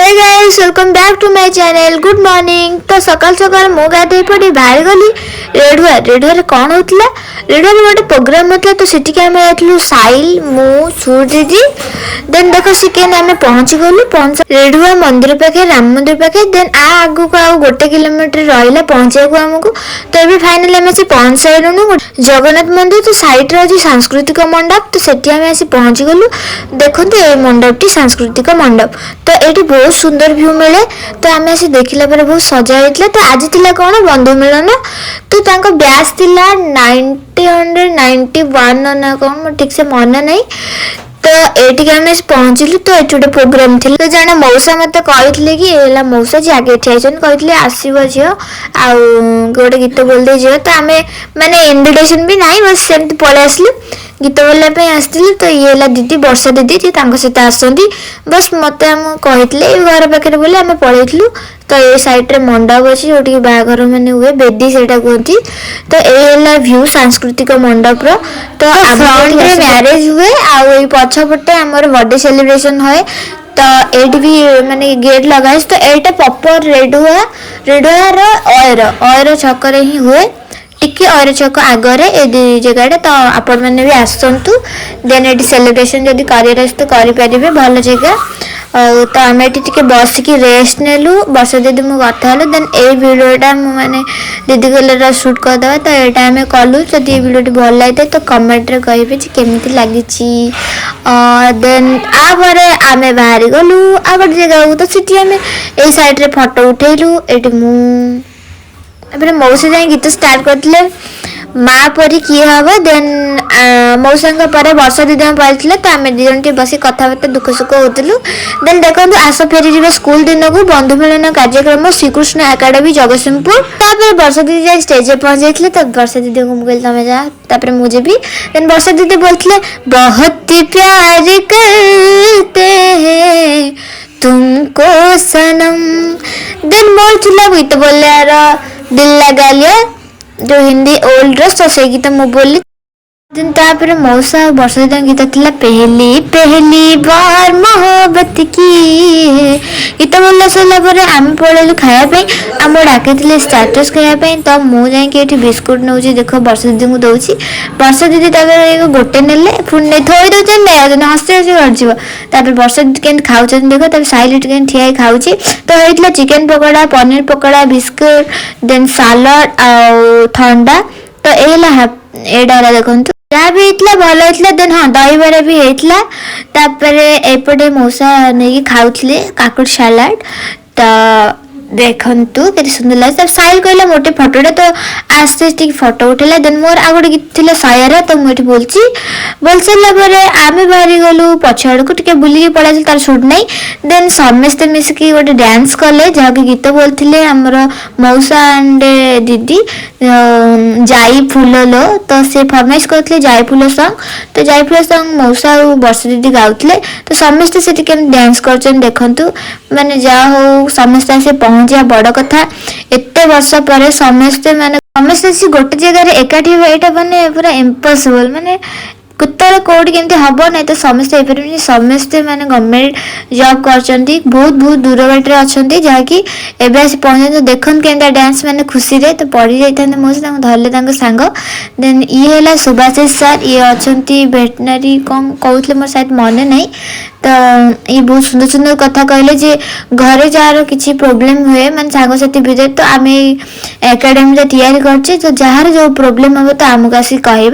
Hey guys welcome back to my channel good morning. तो सकाल सकाल मो गाधे पड़ी बाहर गली रेढ़ुआ कौन होता रेढ़ुआ गोटे प्रोग्राम होता तो सीटिक आम जाइलु साइल मु सुर दीदी देन देख सिकेन आम पहुँची गलु रेढ़ुआ मंदिर पाखे राम मंदिर पाखे देन आगु को आउ गोटे किलोमीटर रहा पहुँचा को आमको। तो ये फाइनाली आम आसी पहुँच सारूँ जगन्नाथ मंदिर तो सैड्रे अच्छी सांस्कृतिक मंडप तो सेठी आम आसी पहुँची गलु। देखो ये मंडपटी सांस्कृतिक मंडप तो ये बहुत सुंदर व्यू मिले। तो आम आसी देखला बहुत सजा होता। तो आज थिला कौन बंधु मिलन तो ब्याज थिला 1991 ना कौन मोर ठीक से मन नहीं। तो ये आम पहुँचलु तो ये गोटे प्रोग्राम थी। तो जड़े मौसा मत कही कि मौसा जी आगे ठियाई कहते आसव झी आउ गोटे गीत बोल दे झी। तो आम माने इनविटेशन भी ना बस सेमती पलि आसलु गीत बोलने आसती। तो ये दीदी वर्षा दीदी जी सहित आसती बस मत कहते घर पाखे बोले आम पलैलु। तो ये सैड्रे मंडप अच्छी जो बाहर मैंने हुए बेदी से कहती। तो ये व्यू सांस्कृतिक मंडप तो फ्रंट रे मैरेज हुए आउ पछपटे आमर बर्थडे सेलिब्रेशन हुए। तो ये भी माने गेट लगाई। तो ये प्रॉपर रेढ़ुआ ऑयर छक ही हुए टिके और छक आगरे ए जगह। तो आपण मैंने भी आसतु देन ये सेलिब्रेशन जब कर तो करें भल जगह। तो आम ये बस की रेस्ट नेलु वर्षा दीदी मु कथा हलु देन ए वीडियोटा मैंने दीदी कहले शूट करदे। तो यहाँ आम कलु जब ये वीडियो भल लगे तो कमेंट रे कहे केमी लगी। देन आगे आम बाहरी गलु आ गए जगह तो सीटी आम ये सैड्रे फोटो उठेलु। ये मौसा जाए गीत स्टार्ट करते माँ परी किए हम देन मौसा पर वर्षा दीदी पाई। तो आम दी जन बस कथबार्ता दुख सुख होलु। देन देखो आस फेरी स्कूल दिन को बंधु मिलन कार्यक्रम श्रीकृष्ण एकाडेमी जगतसिंहपुर। तापर वर्षा दीदी जाए स्टेज पहुँच जाते। तो वर्षा दीदी को मुझे तुम जा मुझे भी देन वर्षा दीदी बोलते बहुत प्यार करते हैं तुमको सनम। देन मोर चूल्हा गीत बोल दिल लगा लिया जो हिंदी ओल्ड तो से गीत मु बोली। दिन तापर मौसा वर्षा दीदी गीत थिला पहली पहली बार मोहब्बत की गीत बोलला सरला पर आम पड़ेलु खायापी आम डाक स्टाटस खायापी। तो मुझे जाकि बिस्कुट नौ देख वर्षा दीदी को दौची वर्षा दीदी गोटे नेले पुणी थोड़ी दौन हसी हसी गड़े। वर्षा दीदी के खाऊ देख साइलेट के ठिया खाऊ। तो होता chicken pakora paneer pakora biscuit then salad आ ठंडा। तो ये देखो जहाँ भी होता भल होता। देन हाँ दहीबरा भी होता। तापर एपटे मौसा नहीं खाऊले काकुड़ सालाड। तो देखु के सुंदर लगे। साइल कहला मोटे फोटोटा तो आस्ते फोटो उठेला। देन मोर आ गए गीत थी सयार तो मुझे बोल सारापर आम बाहरी गलु पछाड़ को टे बुलिकी पड़ा तार सुट नहीं। देन समस्ते मिसिकी गोटे डांस कले जहाँकि गीत बोलते आमर मौसा एंड दीदी जाई फूल लो। तो सी फरमाइश करते जाई फूल सॉन्ग। तो जाई फूल सॉन्ग मौसा और वर्षा दीदी गाउले। तो समस्ते से डांस कर देखु माने जा हो समस्ते आसे पहुँचा बड़ कथा। एत वर्ष पर समस्ते माने समस्ते गोटे जगह एकाठी यहाँ माने पूरा इम्पॉसिबल माने कुत्तर कौटी केमती हम ना। तो समस्ते समस्ते माने गवर्नमेंट जॉब कर बहुत दूर बाटे अच्छा जहाँकि एवं आसी पहुँचे। तो देखते केमता डांस माने खुशी रे तो पढ़ी जाते मो से धरले सांग। देन ये है सुभाषिष सर ये अच्छा भेटनारी कौन कहते मोर शायद मन नहीं। तो ये बहुत सुंदर सुंदर कथा कहले जे घरे जार किसी प्रोब्लेम हुए माने सांगसाथी भितर तो आम एकाडेमी तैयारी करछे। तो जार जो प्रोब्लेम हम तो आमको आसी कहे।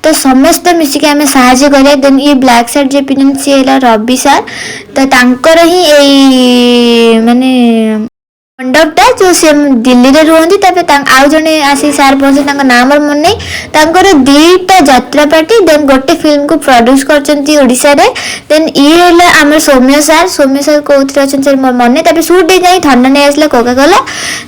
तो समस्त मिसिक आम साहाଯ୍य करें। देन ये ब्लैक शर्ट जे पिंधन सी है रवि सर। तो तांकर ही ए माने मंडपटा जो सी दिल्ली में रुहती आउ जड़े आसी सार पहुंचे नाम मोर मन नहीं। दीटा यात्रा पार्टी देन गोटे फिल्म को प्रोड्यूस करशा। देन ये आम सौम्य सर कौन अच्छा मोर मन नहीं। सुट जाए थंडा नहीं आसला कोका कोला।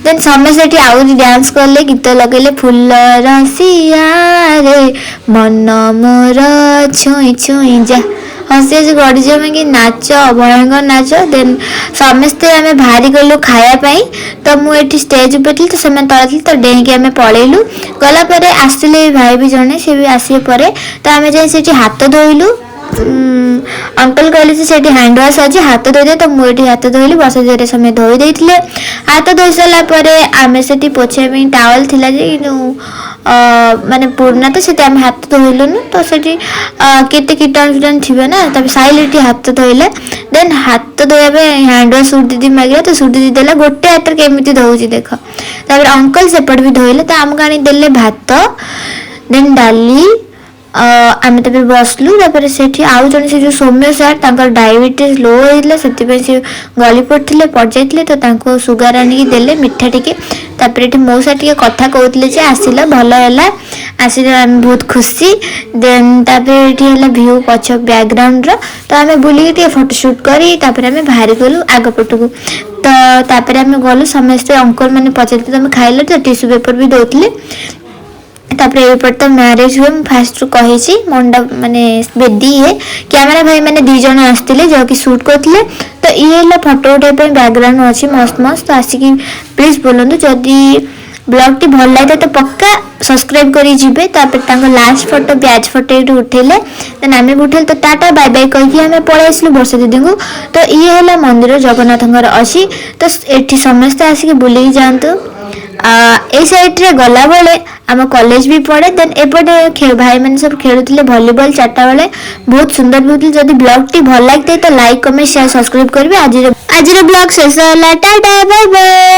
देन समस्त आउ डांस कले गीत लगे फूल रसिया रे मन मोर छुई छुई जा हसी हसी गड़ीज कि नाच भयंकर नाच। देन समस्ते आम बाहरी गलु खायापाई। तो मुझे स्टेज पर थी तो से तले तो डेईकी आम पलैलु गलापर आसते भाई भी जड़े सी भी आसवे पर। तो आम जाए हाथ धोइलु अंकल कहले से हैंड वाश अच्छी हाथ धोदे तो मुझे हाथ धोली बस जोरे समय धोई देते हाथ धोई सारापर आम से पोछा टावल थिला माने पुराना तो से हाथ धोलुनु तो से केते कीटाणु थे ना तब साइल हाथ धोला देन हाथ धोया हैंड वाश सूट दीदी मांगला तो सूट दीदी देला गोटे हाथ केमी धोची देख तापर अंकल सेपट भी धोले तो आमको आनी देले भात देन डाली आम तब बसलु से आउ जन से जो सौम्य सार डायबिटीज लो होता से गली पड़ते पड़ जाते तो सुगर आनिक देले मिठा टिके मौसा टे कथा कहते आसला भल है आसिल आम बहुत खुशी देन तापर भ्यू पछ बैकग्राउंड तो आम बुलिक फोटोशूट कर बाहरी गलु आग पटक तो आम गलु समस्ते अंकल मैंने पचार तुम खाइल तो टिश्यू पेपर भी दौले तापर एपट तो मैरिज हुए फास्ट रू कही मंडप माने बेदी है कैमेरा भाई मैंने दी जन आसते जो कि शूट करते तो ये फोटो उठाई बैकग्राउंड अच्छी मस्त मस्त तो आसिक प्लीज बोलूँ जदि ब्लॉग टी भल लगे तो पक्का सब्सक्राइब करी जिबे तापर लास्ट फोटो ब्याज फोटो ये उठेले देन आम भी उठेल तो टाटा बाय बाय कही आम पलि आसलु वर्षा दीदी को तो ये है मंदिर जगन्नाथ अच्छी तो ये समस्ते आसिक बुले जातु ए साइड रे गला बेले आम कॉलेज भी पड़े देन एपटे भाई मैंने सब खेलुले वॉलीबॉल 4टा बेले बहुत सुंदर भी जब ब्लॉग टी भल लगे तो लाइक कमेंट शेयर सब्सक्राइब करेंगे आज ब्लॉग शेष है टाटा बाय बाय।